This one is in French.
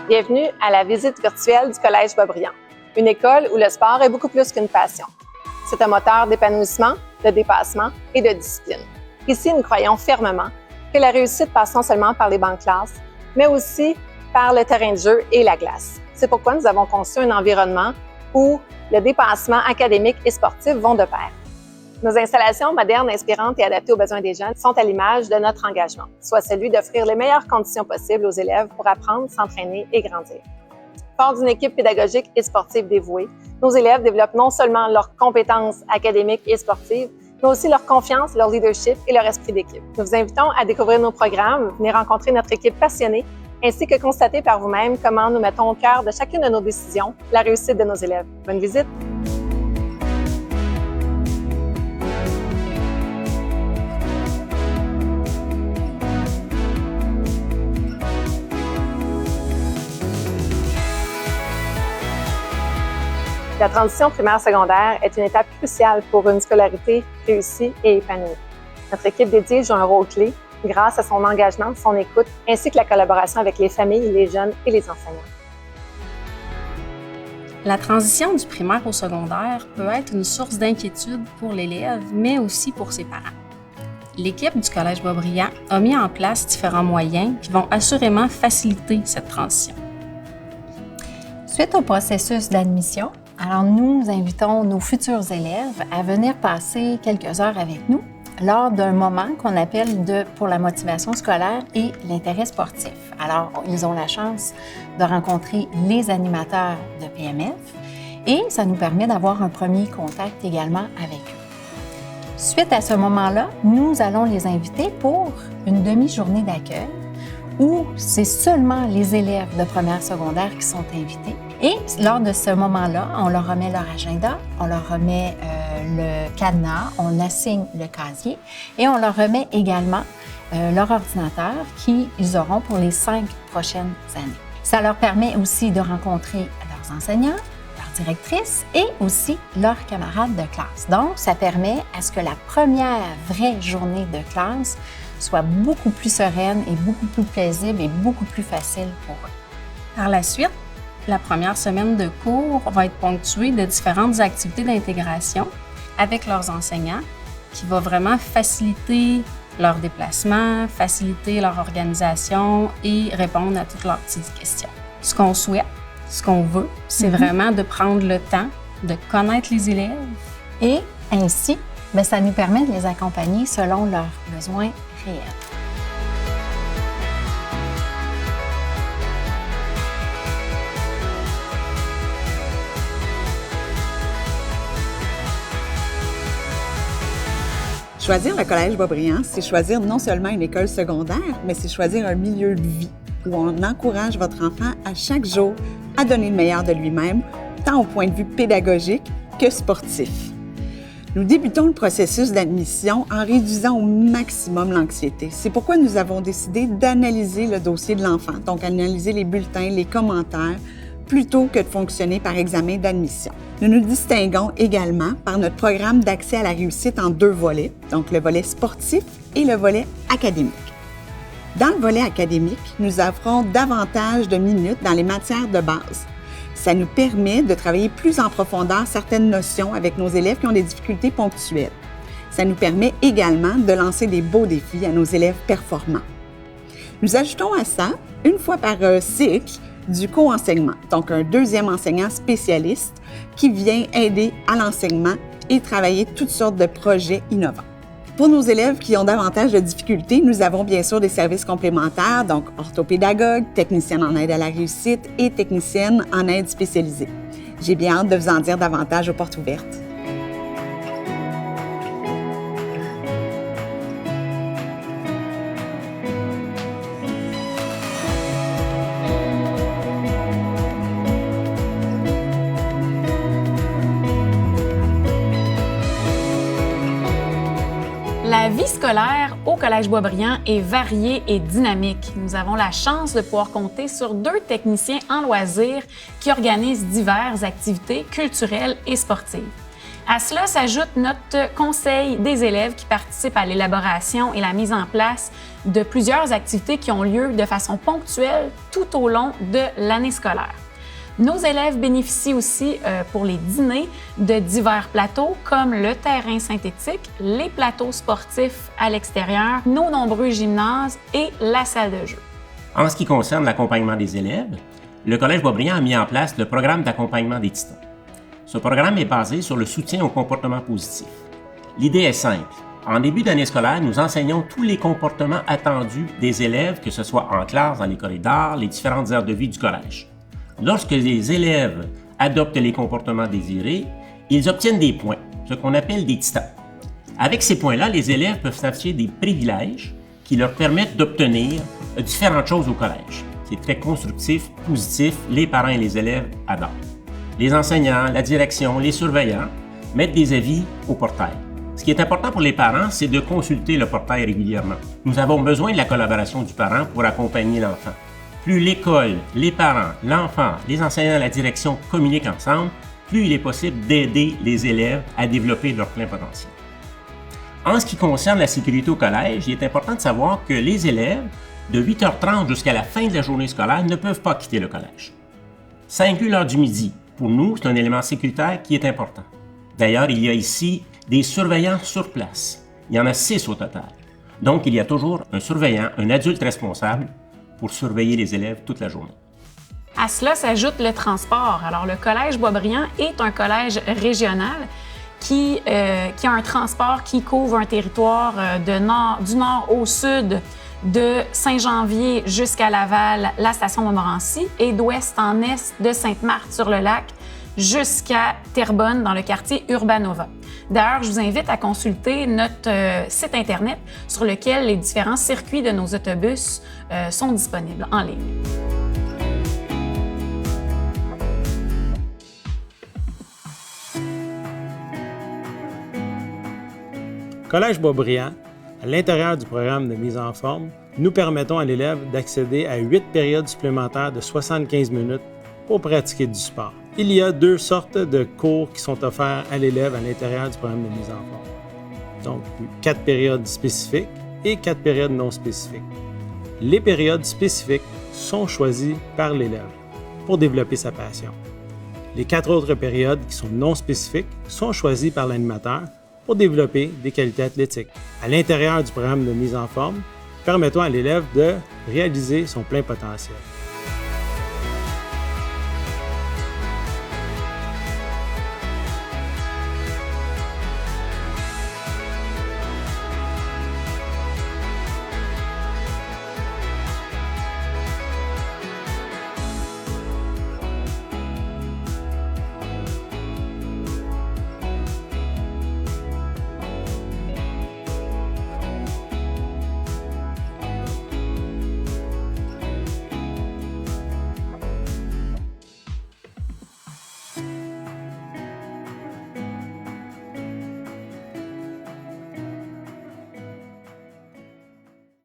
Bienvenue à la visite virtuelle du Collège Boisbriand, une école où le sport est beaucoup plus qu'une passion. C'est un moteur d'épanouissement, de dépassement et de discipline. Ici, nous croyons fermement que la réussite passe non seulement par les bancs de classe, mais aussi par le terrain de jeu et la glace. C'est pourquoi nous avons conçu un environnement où le dépassement académique et sportif vont de pair. Nos installations modernes, inspirantes et adaptées aux besoins des jeunes sont à l'image de notre engagement, soit celui d'offrir les meilleures conditions possibles aux élèves pour apprendre, s'entraîner et grandir. Fort d'une équipe pédagogique et sportive dévouée, nos élèves développent non seulement leurs compétences académiques et sportives, mais aussi leur confiance, leur leadership et leur esprit d'équipe. Nous vous invitons à découvrir nos programmes, venir rencontrer notre équipe passionnée, ainsi que constater par vous-même comment nous mettons au cœur de chacune de nos décisions la réussite de nos élèves. Bonne visite! La transition primaire-secondaire est une étape cruciale pour une scolarité réussie et épanouie. Notre équipe dédiée joue un rôle clé grâce à son engagement, son écoute, ainsi que la collaboration avec les familles, les jeunes et les enseignants. La transition du primaire au secondaire peut être une source d'inquiétude pour l'élève, mais aussi pour ses parents. L'équipe du Collège Boisbriand a mis en place différents moyens qui vont assurément faciliter cette transition. Suite au processus d'admission, alors nous invitons nos futurs élèves à venir passer quelques heures avec nous lors d'un moment qu'on appelle pour la motivation scolaire et l'intérêt sportif. Alors, ils ont la chance de rencontrer les animateurs de PMF et ça nous permet d'avoir un premier contact également avec eux. Suite à ce moment-là, nous allons les inviter pour une demi-journée d'accueil où c'est seulement les élèves de première secondaire qui sont invités. Et lors de ce moment-là, on leur remet leur agenda, on leur remet le cadenas, on assigne le casier et on leur remet également leur ordinateur qu'ils auront pour les 5 prochaines années. Ça leur permet aussi de rencontrer leurs enseignants, leurs directrices et aussi leurs camarades de classe. Donc, ça permet à ce que la première vraie journée de classe soit beaucoup plus sereine et beaucoup plus paisible et beaucoup plus facile pour eux. Par la suite, la première semaine de cours va être ponctuée de différentes activités d'intégration avec leurs enseignants qui va vraiment faciliter leur déplacement, faciliter leur organisation et répondre à toutes leurs petites questions. Ce qu'on souhaite, ce qu'on veut, c'est vraiment de prendre le temps de connaître les élèves. Et ainsi, ça nous permet de les accompagner selon leurs besoins réels. Choisir le Collège Boisbriand, c'est choisir non seulement une école secondaire, mais c'est choisir un milieu de vie où on encourage votre enfant à chaque jour à donner le meilleur de lui-même, tant au point de vue pédagogique que sportif. Nous débutons le processus d'admission en réduisant au maximum l'anxiété. C'est pourquoi nous avons décidé d'analyser le dossier de l'enfant, donc analyser les bulletins, les commentaires, plutôt que de fonctionner par examen d'admission. Nous nous distinguons également par notre programme d'accès à la réussite en 2 volets, donc le volet sportif et le volet académique. Dans le volet académique, nous offrons davantage de minutes dans les matières de base. Ça nous permet de travailler plus en profondeur certaines notions avec nos élèves qui ont des difficultés ponctuelles. Ça nous permet également de lancer des beaux défis à nos élèves performants. Nous ajoutons à ça, une fois par cycle, du co-enseignement, donc un 2e enseignant spécialiste qui vient aider à l'enseignement et travailler toutes sortes de projets innovants. Pour nos élèves qui ont davantage de difficultés, nous avons bien sûr des services complémentaires, donc orthopédagogue, technicienne en aide à la réussite et technicienne en aide spécialisée. J'ai bien hâte de vous en dire davantage aux portes ouvertes. La vie scolaire au Collège Boisbriand est variée et dynamique. Nous avons la chance de pouvoir compter sur 2 techniciens en loisirs qui organisent diverses activités culturelles et sportives. À cela s'ajoute notre conseil des élèves qui participent à l'élaboration et la mise en place de plusieurs activités qui ont lieu de façon ponctuelle tout au long de l'année scolaire. Nos élèves bénéficient aussi pour les dîners de divers plateaux comme le terrain synthétique, les plateaux sportifs à l'extérieur, nos nombreux gymnases et la salle de jeu. En ce qui concerne l'accompagnement des élèves, le Collège Boisbriand a mis en place le programme d'accompagnement des Titans. Ce programme est basé sur le soutien au comportement positif. L'idée est simple. En début d'année scolaire, nous enseignons tous les comportements attendus des élèves, que ce soit en classe, dans les corridors, les différentes aires de vie du collège. Lorsque les élèves adoptent les comportements désirés, ils obtiennent des points, ce qu'on appelle des titans. Avec ces points-là, les élèves peuvent s'afficher des privilèges qui leur permettent d'obtenir différentes choses au collège. C'est très constructif, positif, les parents et les élèves adorent. Les enseignants, la direction, les surveillants mettent des avis au portail. Ce qui est important pour les parents, c'est de consulter le portail régulièrement. Nous avons besoin de la collaboration du parent pour accompagner l'enfant. Plus l'école, les parents, l'enfant, les enseignants et la direction communiquent ensemble, plus il est possible d'aider les élèves à développer leur plein potentiel. En ce qui concerne la sécurité au collège, il est important de savoir que les élèves, de 8h30 jusqu'à la fin de la journée scolaire, ne peuvent pas quitter le collège. Ça inclut l'heure du midi. Pour nous, c'est un élément sécuritaire qui est important. D'ailleurs, il y a ici des surveillants sur place. Il y en a 6 au total. Donc, il y a toujours un surveillant, un adulte responsable, pour surveiller les élèves toute la journée. À cela s'ajoute le transport. Alors, le Collège Boisbriand est un collège régional qui a un transport qui couvre un territoire du nord au sud, de Saint-Janvier jusqu'à Laval, la station Montmorency, et d'ouest en est de Sainte-Marthe-sur-le-Lac jusqu'à Terrebonne dans le quartier Urbanova. D'ailleurs, je vous invite à consulter notre site Internet sur lequel les différents circuits de nos autobus sont disponibles en ligne. Collège Boisbriand, à l'intérieur du programme de mise en forme, nous permettons à l'élève d'accéder à 8 périodes supplémentaires de 75 minutes pour pratiquer du sport. Il y a 2 sortes de cours qui sont offerts à l'élève à l'intérieur du programme de mise en forme. Donc, 4 périodes spécifiques et 4 périodes non spécifiques. Les périodes spécifiques sont choisies par l'élève pour développer sa passion. Les 4 autres périodes qui sont non spécifiques sont choisies par l'animateur pour développer des qualités athlétiques. À l'intérieur du programme de mise en forme, permettons à l'élève de réaliser son plein potentiel.